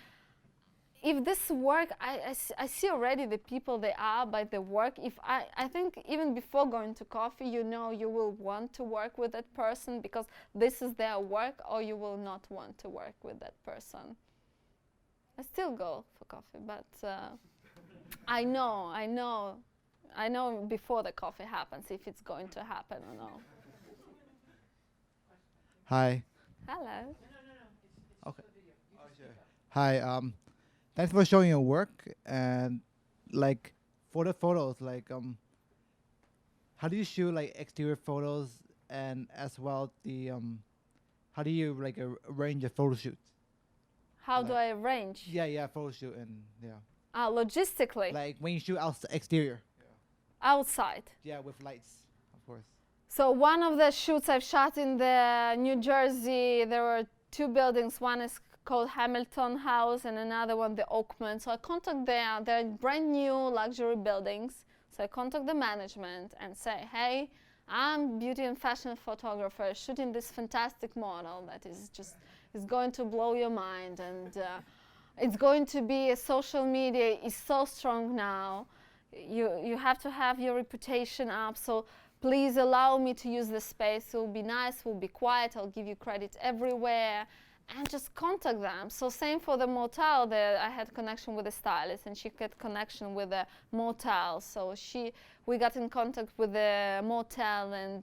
if this work, I see already the people they are by the work. If I think even before going to coffee, you know you will want to work with that person because this is their work, or you will not want to work with that person. I still go for coffee, but I know before the coffee happens if it's going to happen or not. Hi. Hello. Okay. Hi. Thanks for showing your work, and like for the photos, like how do you shoot like exterior photos, and as well the how do you like arrange a photo shoot? How do I arrange? Yeah, photo shoot, and yeah. Logistically. Like when you shoot exterior. Outside. Yeah, with lights, of course. So one of the shoots I've shot in the New Jersey, there were two buildings. One is called Hamilton House and another one the Oakman. So I contact they're brand new luxury buildings. So I contact the management and say, hey, I'm beauty and fashion photographer shooting this fantastic model that is going to blow your mind, and it's going to be a social media is so strong now. You have to have your reputation up. So please allow me to use the space. It will be nice, it will be quiet, I'll give you credit everywhere. And just contact them. So same for the motel. I had connection with the stylist, and she had connection with the motel. So we got in contact with the motel and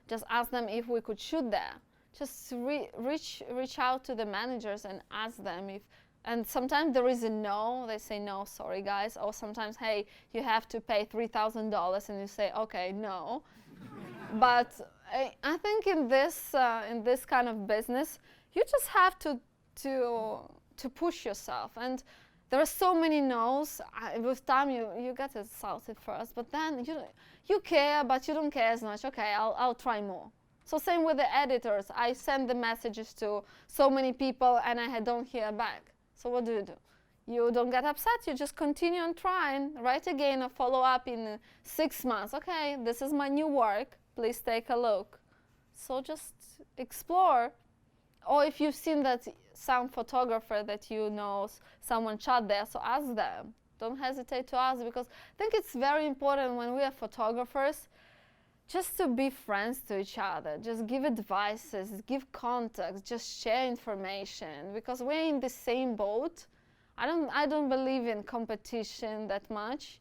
just asked them if we could shoot there. Just reach out to the managers and ask them if. And sometimes there is a no. They say no, sorry guys. Or sometimes, hey, you have to pay $3,000, and you say, okay, no. But I think in this kind of business, you just have to push yourself. And there are so many no's. With time, you get exhausted first, but then you care, but you don't care as much. Okay, I'll try more. So same with the editors. I send the messages to so many people, and I don't hear back. So what do? You don't get upset. You just continue on trying. Write again or follow up in 6 months. Okay, this is my new work. Please take a look. So just explore. Or if you've seen that some photographer that you know, someone shot there, so ask them. Don't hesitate to ask, because I think it's very important when we are photographers just to be friends to each other. Just give advices, give contacts, just share information, because we're in the same boat. I don't believe in competition that much.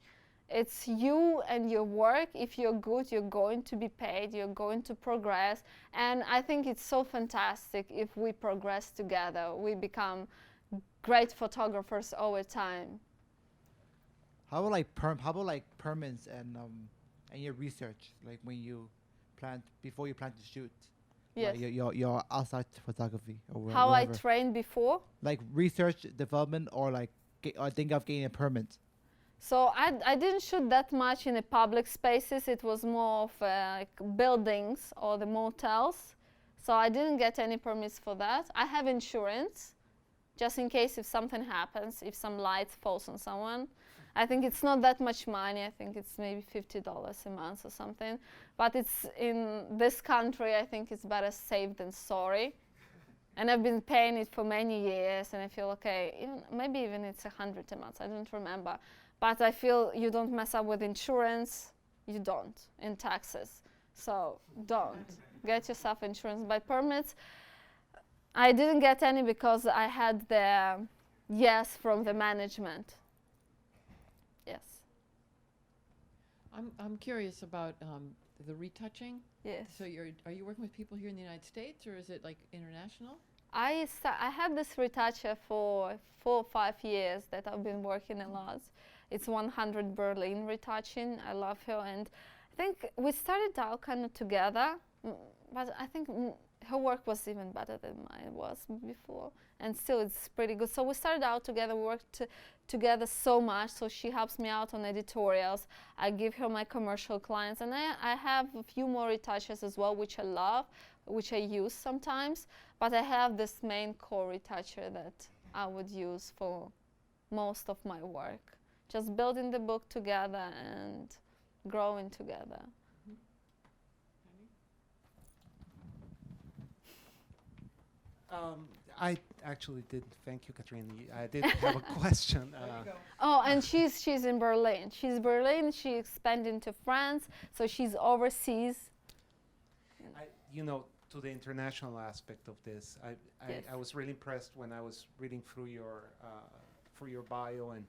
It's you and your work. If you're good, you're going to be paid, you're going to progress. And I think it's so fantastic if we progress together. We become great photographers over time. How about like permits and your research, like when you before you plan to shoot? Yes. Like your outside photography or How whatever. I trained before? Like research development, or like or think of getting a permit. So I didn't shoot that much in the public spaces. It was more of like buildings or the motels. So I didn't get any permits for that. I have insurance, just in case if something happens, if some light falls on someone. I think it's not that much money. I think it's maybe $50 a month or something. But it's in this country, I think it's better safe than sorry. And I've been paying it for many years, and I feel okay. Maybe even it's $100 a month. I don't remember. But I feel you don't mess up with insurance. You don't in taxes. So don't get yourself insurance. By permits, I didn't get any because I had the yes from the management. Yes. I'm curious about the retouching. Yes. So are you working with people here in the United States, or is it like international? I had this retoucher for 4 or 5 years that I've been working a lot. It's 100 Berlin Retouching. I love her, and I think we started out kind of together, but I think her work was even better than mine was before, and still it's pretty good. So we started out together, we worked together so much, so she helps me out on editorials. I give her my commercial clients, and I have a few more retouchers as well, which I love, which I use sometimes, but I have this main core retoucher that I would use for most of my work. Just building the book together and growing together. I actually did. Thank you, Katrina. I did have a question. Oh, and she's in Berlin. She's Berlin. She expanded to France, so she's overseas. To the international aspect of this, Yes. I was really impressed when I was reading through your bio, and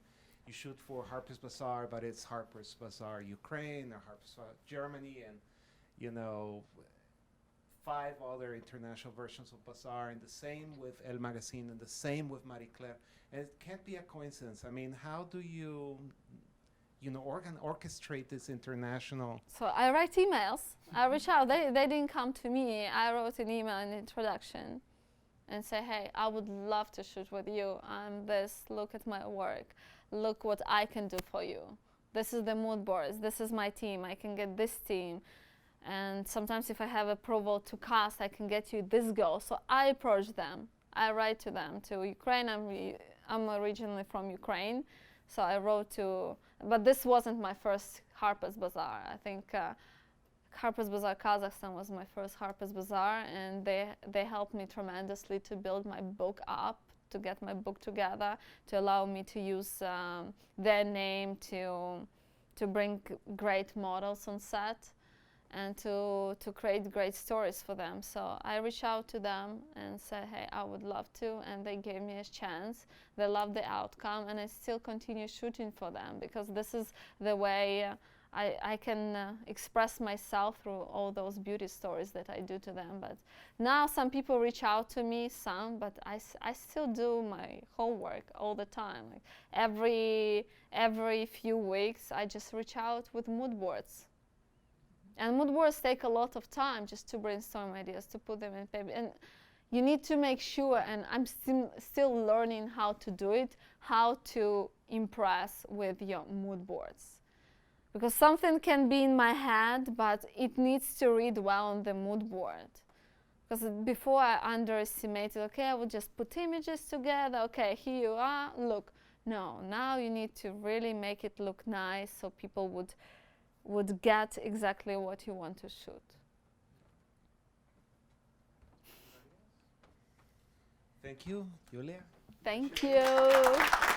you shoot for Harper's Bazaar, but it's Harper's Bazaar Ukraine or Harper's Bazaar Germany, and 5 other international versions of Bazaar, and the same with El Magazine, and the same with Marie Claire. And it can't be a coincidence. I mean, how do you, orchestrate this international? So I write emails. I reach out. They didn't come to me. I wrote an email in the introduction and say, hey, I would love to shoot with you. I'm this. Look at my work. Look what I can do for you. This is the mood boards. This is my team. I can get this team. And sometimes if I have approval to cast, I can get you this girl. So I approach them. I write to them, to Ukraine. I'm originally from Ukraine. So I wrote to, but this wasn't my first Harper's Bazaar. I think Harper's Bazaar Kazakhstan was my first Harper's Bazaar, and they helped me tremendously to build my book up, to get my book together, to allow me to use their name to bring great models on set, and to create great stories for them. So I reached out to them and said, hey, I would love to, and they gave me a chance. They loved the outcome, and I still continue shooting for them because this is the way I can express myself through all those beauty stories that I do to them. But now some people reach out to me, but I still do my homework all the time. Like every few weeks, I just reach out with mood boards. And mood boards take a lot of time just to brainstorm ideas, to put them in paper. And you need to make sure, and I'm still learning how to do it, how to impress with your mood boards. Because something can be in my head, but it needs to read well on the mood board. Because before I underestimated, okay, I would just put images together, okay, here you are, look. No, now you need to really make it look nice so people would get exactly what you want to shoot. Thank you, Yulia. Thank you.